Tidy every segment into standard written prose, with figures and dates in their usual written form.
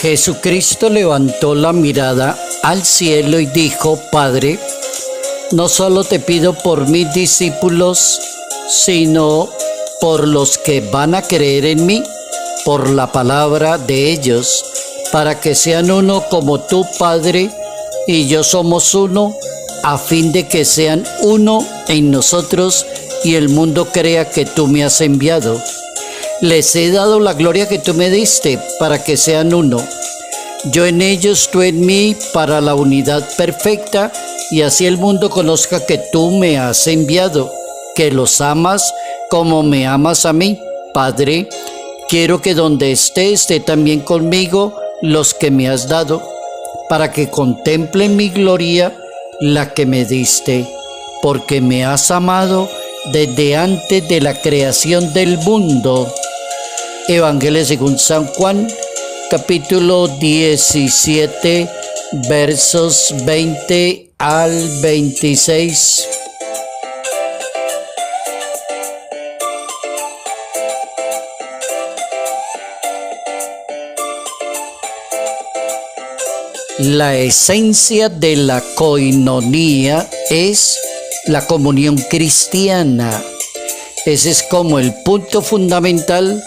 Jesucristo levantó la mirada al cielo y dijo: Padre, no solo te pido por mis discípulos, sino por los que van a creer en mí, por la palabra de ellos, para que sean uno como tú, Padre, y yo somos uno, a fin de que sean uno en nosotros y el mundo crea que tú me has enviado. Les he dado la gloria que tú me diste, para que sean uno. Yo en ellos, tú en mí, para la unidad perfecta, y así el mundo conozca que tú me has enviado, que los amas como me amas a mí. Padre, quiero que donde esté también conmigo los que me has dado, para que contemplen mi gloria, la que me diste, porque me has amado desde antes de la creación del mundo. Evangelio según San Juan, capítulo 17, versos 20 al 26. La esencia de la coinonía es la comunión cristiana. Ese es como el punto fundamental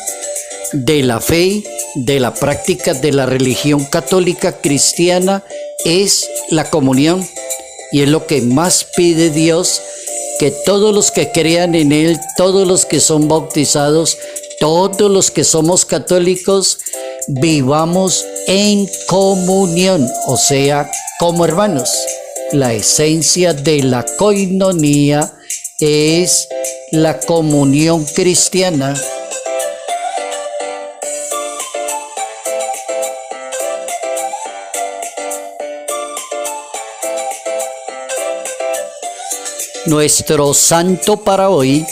de la fe, de la práctica de la religión católica cristiana, es la comunión. Y es lo que más pide Dios, que todos los que crean en Él, todos los que son bautizados, todos los que somos católicos, vivamos en comunión, o sea, como hermanos. La esencia de la coinonía es la comunión cristiana. Nuestro santo para hoy,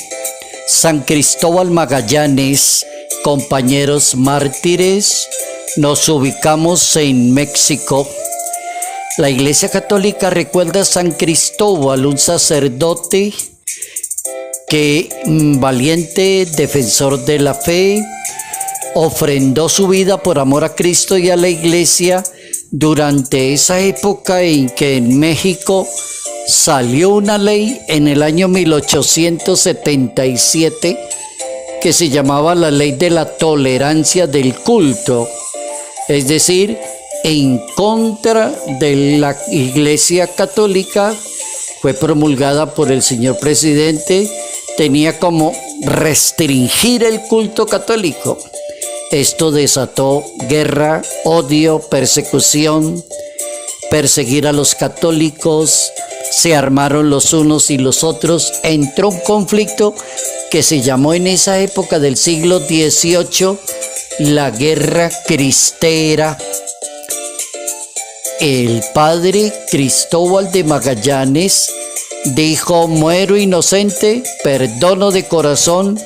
San Cristóbal Magallanes. Compañeros mártires, nos ubicamos en México. La Iglesia Católica recuerda a San Cristóbal, un sacerdote que, valiente defensor de la fe, ofrendó su vida por amor a Cristo y a la Iglesia durante esa época en que en México salió una ley en el año 1877 que se llamaba la Ley de la Tolerancia del Culto, es decir, en contra de la Iglesia Católica. Fue promulgada por el señor presidente, tenía como restringir el culto católico. Esto desató guerra, odio, persecución, perseguir a los católicos, se armaron los unos y los otros, entró un conflicto que se llamó en esa época del siglo XVIII la Guerra Cristera. El padre Cristóbal de Magallanes dijo: muero inocente, perdono de corazón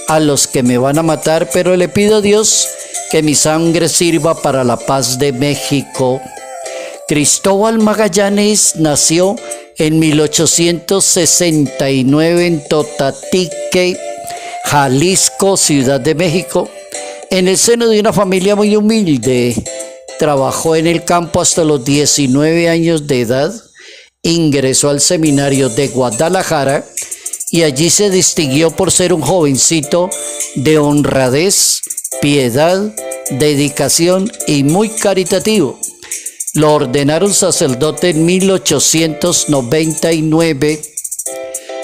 a los que me van a matar, pero le pido a Dios que mi sangre sirva para la paz de México. Cristóbal Magallanes nació en 1869 en Totatique, Jalisco, Ciudad de México, en el seno de una familia muy humilde. Trabajó en el campo hasta los 19 años de edad, ingresó al seminario de Guadalajara y allí se distinguió por ser un jovencito de honradez, piedad, dedicación y muy caritativo. Lo ordenaron sacerdote en 1899.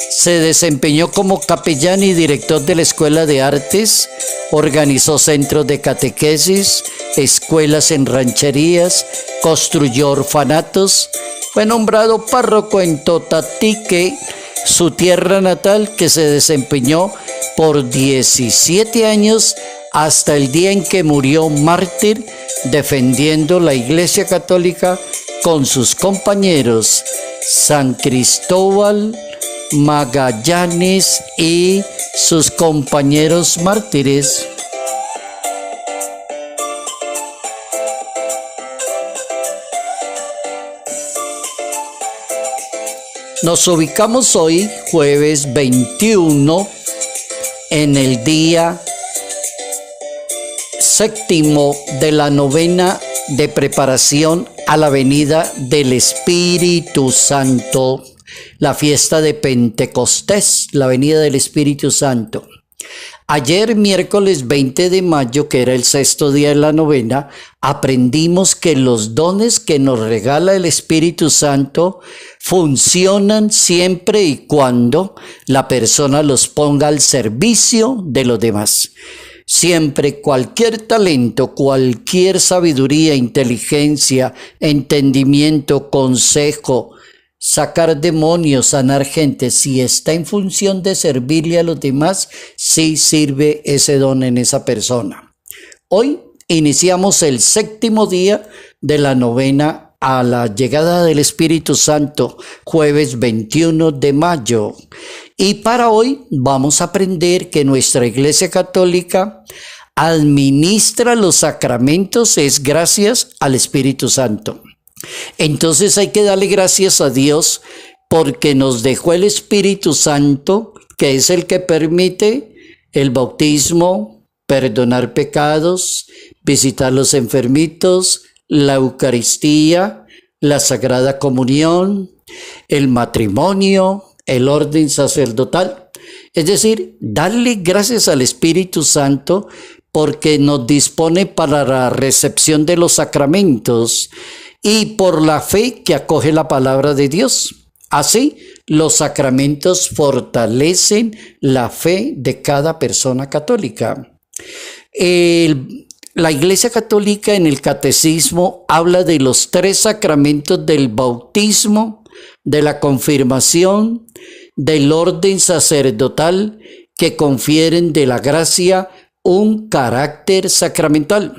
Se desempeñó como capellán y director de la Escuela de Artes, organizó centros de catequesis, escuelas en rancherías, construyó orfanatos, fue nombrado párroco en Totatique, su tierra natal, que se desempeñó por 17 años hasta el día en que murió mártir, defendiendo la Iglesia Católica con sus compañeros San Cristóbal Magallanes y sus compañeros mártires. Nos ubicamos hoy, jueves 21, en el día séptimo de la novena de preparación a la venida del Espíritu Santo, la fiesta de Pentecostés, la venida del Espíritu Santo. Ayer, miércoles 20 de mayo, que era el sexto día de la novena, aprendimos que los dones que nos regala el Espíritu Santo funcionan siempre y cuando la persona los ponga al servicio de los demás. Siempre cualquier talento, cualquier sabiduría, inteligencia, entendimiento, consejo, sacar demonios, sanar gente, si está en función de servirle a los demás, sí sirve ese don en esa persona. Hoy iniciamos el séptimo día de la novena a la llegada del Espíritu Santo, jueves 21 de mayo. Y para hoy vamos a aprender que nuestra Iglesia Católica administra los sacramentos es gracias al Espíritu Santo. Entonces hay que darle gracias a Dios porque nos dejó el Espíritu Santo, que es el que permite el bautismo, perdonar pecados, visitar los enfermitos, la Eucaristía, la Sagrada Comunión, el matrimonio, el orden sacerdotal. Es decir, darle gracias al Espíritu Santo porque nos dispone para la recepción de los sacramentos y por la fe que acoge la palabra de Dios. Así, los sacramentos fortalecen la fe de cada persona católica. La Iglesia Católica en el Catecismo habla de los 3 sacramentos del bautismo, de la confirmación, del orden sacerdotal que confieren de la gracia un carácter sacramental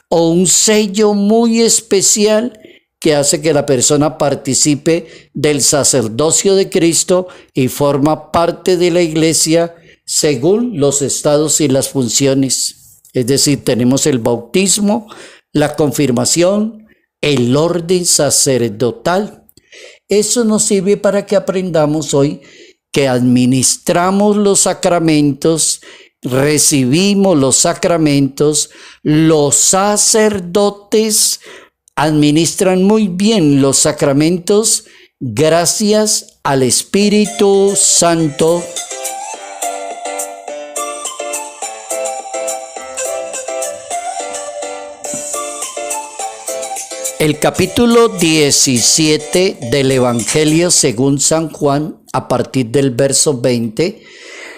o un sello muy especial que hace que la persona participe del sacerdocio de Cristo y forma parte de la Iglesia según los estados y las funciones. Es decir, tenemos el bautismo, la confirmación, el orden sacerdotal. Eso nos sirve para que aprendamos hoy que administramos los sacramentos, recibimos los sacramentos, los sacerdotes administran muy bien los sacramentos gracias al Espíritu Santo. El capítulo 17 del Evangelio según San Juan, a partir del verso 20,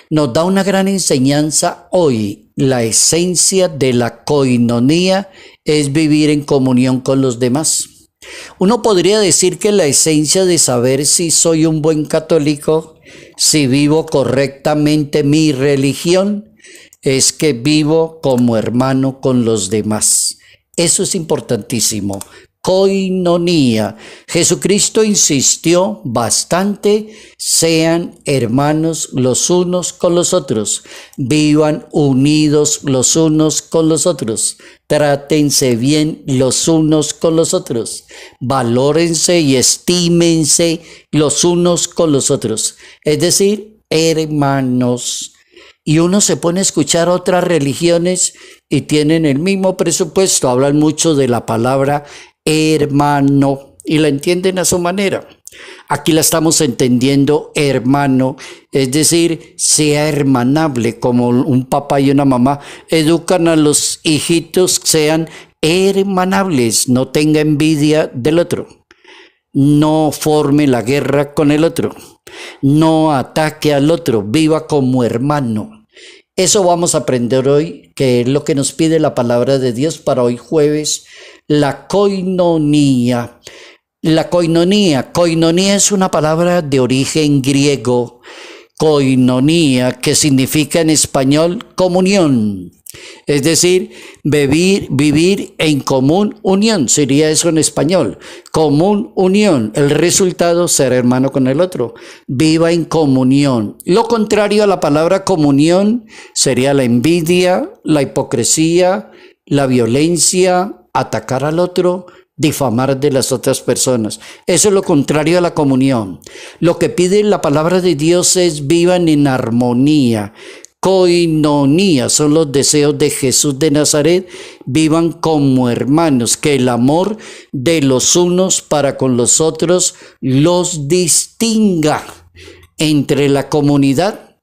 nos da una gran enseñanza hoy. La esencia de la coinonía es vivir en comunión con los demás. Uno podría decir que la esencia de saber si soy un buen católico, si vivo correctamente mi religión, es que vivo como hermano con los demás. Eso es importantísimo. Coinonía. Jesucristo insistió bastante, sean hermanos los unos con los otros, vivan unidos los unos con los otros, trátense bien los unos con los otros, valórense y estímense los unos con los otros, es decir, hermanos. Y uno se pone a escuchar otras religiones y tienen el mismo presupuesto, hablan mucho de la palabra hermano y la entienden a su manera. Aquí la estamos entendiendo hermano, es decir, sea hermanable, como un papá y una mamá educan a los hijitos, sean hermanables, no tenga envidia del otro, no forme la guerra con el otro, no ataque al otro, viva como hermano. Eso vamos a aprender hoy, que es lo que nos pide la palabra de Dios para hoy jueves, la coinonía. La coinonía es una palabra de origen griego, koinonía, que significa en español comunión. Es decir, vivir en común unión, sería eso en español, común unión, el resultado ser hermano con el otro, viva en comunión. Lo contrario a la palabra comunión sería la envidia, la hipocresía, la violencia, atacar al otro, difamar de las otras personas. Eso es lo contrario a la comunión. Lo que pide la palabra de Dios es vivan en armonía, Koinonía son los deseos de Jesús de Nazaret. Vivan como hermanos, que el amor de los unos para con los otros los distinga entre la comunidad.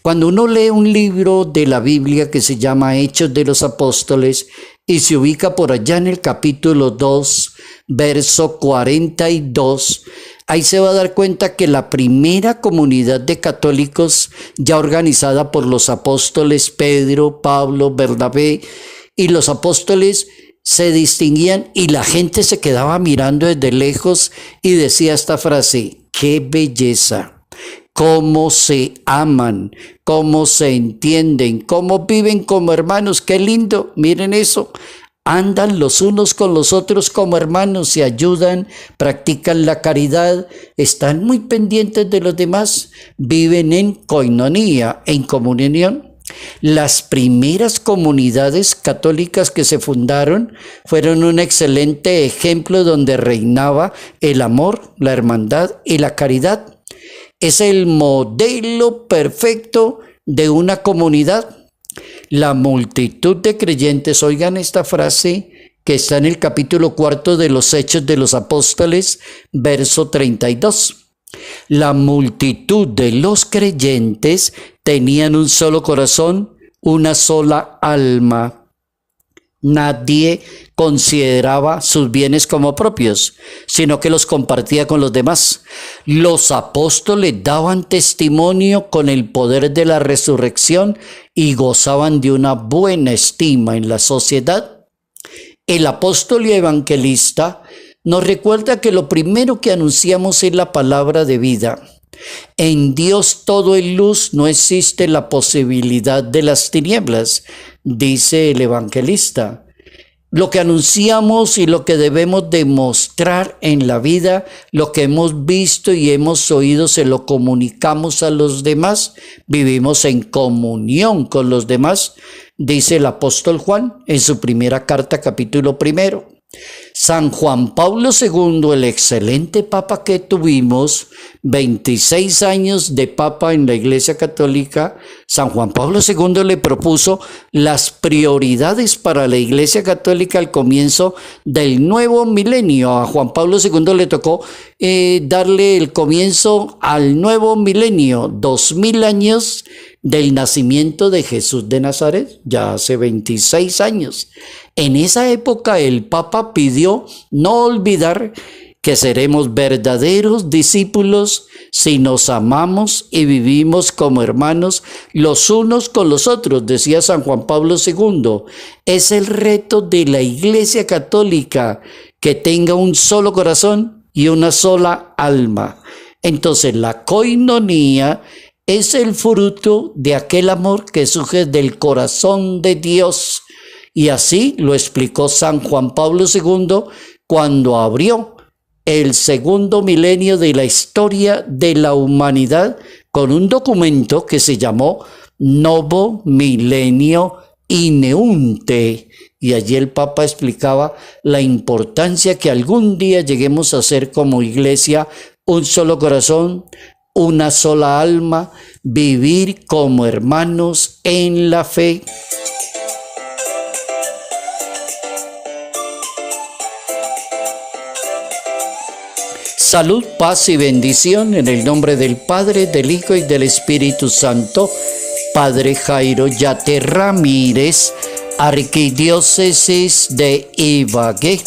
Cuando uno lee un libro de la Biblia que se llama Hechos de los Apóstoles y se ubica por allá en el capítulo 2, verso 42, ahí se va a dar cuenta que la primera comunidad de católicos ya organizada por los apóstoles Pedro, Pablo, Bernabé y los apóstoles se distinguían y la gente se quedaba mirando desde lejos y decía esta frase: ¡qué belleza! Cómo se aman, cómo se entienden, cómo viven como hermanos, qué lindo, miren eso. Andan los unos con los otros como hermanos, se ayudan, practican la caridad, están muy pendientes de los demás, viven en koinonía, en comunión. Las primeras comunidades católicas que se fundaron fueron un excelente ejemplo donde reinaba el amor, la hermandad y la caridad. Es el modelo perfecto de una comunidad. La multitud de creyentes, oigan esta frase que está en el capítulo 4 de los Hechos de los Apóstoles, verso 32. La multitud de los creyentes tenían un solo corazón, una sola alma. Nadie consideraba sus bienes como propios, sino que los compartía con los demás. Los apóstoles daban testimonio con el poder de la resurrección y gozaban de una buena estima en la sociedad. El apóstol y evangelista nos recuerda que lo primero que anunciamos es la palabra de vida. En Dios todo es luz, no existe la posibilidad de las tinieblas, dice el evangelista. Lo que anunciamos y lo que debemos demostrar en la vida, lo que hemos visto y hemos oído, se lo comunicamos a los demás. Vivimos en comunión con los demás, dice el apóstol Juan en su primera carta, capítulo 1. San Juan Pablo II, el excelente papa que tuvimos, 26 años de papa en la Iglesia Católica, San Juan Pablo II le propuso las prioridades para la Iglesia Católica al comienzo del nuevo milenio. A Juan Pablo II le tocó darle el comienzo al nuevo milenio, 2000 años del nacimiento de Jesús de Nazaret, ya hace 26 años. En esa época el Papa pidió no olvidar que seremos verdaderos discípulos si nos amamos y vivimos como hermanos los unos con los otros, decía San Juan Pablo II. Es el reto de la Iglesia Católica, que tenga un solo corazón y una sola alma. Entonces la koinonía es el fruto de aquel amor que surge del corazón de Dios. Y así lo explicó San Juan Pablo II cuando abrió el segundo milenio de la historia de la humanidad con un documento que se llamó Novo Milenio Ineunte. Y allí el Papa explicaba la importancia que algún día lleguemos a ser como iglesia, un solo corazón, una sola alma, vivir como hermanos en la fe. Salud, paz y bendición en el nombre del Padre, del Hijo y del Espíritu Santo. Padre Jairo Yate Ramírez, Arquidiócesis de Ibagué.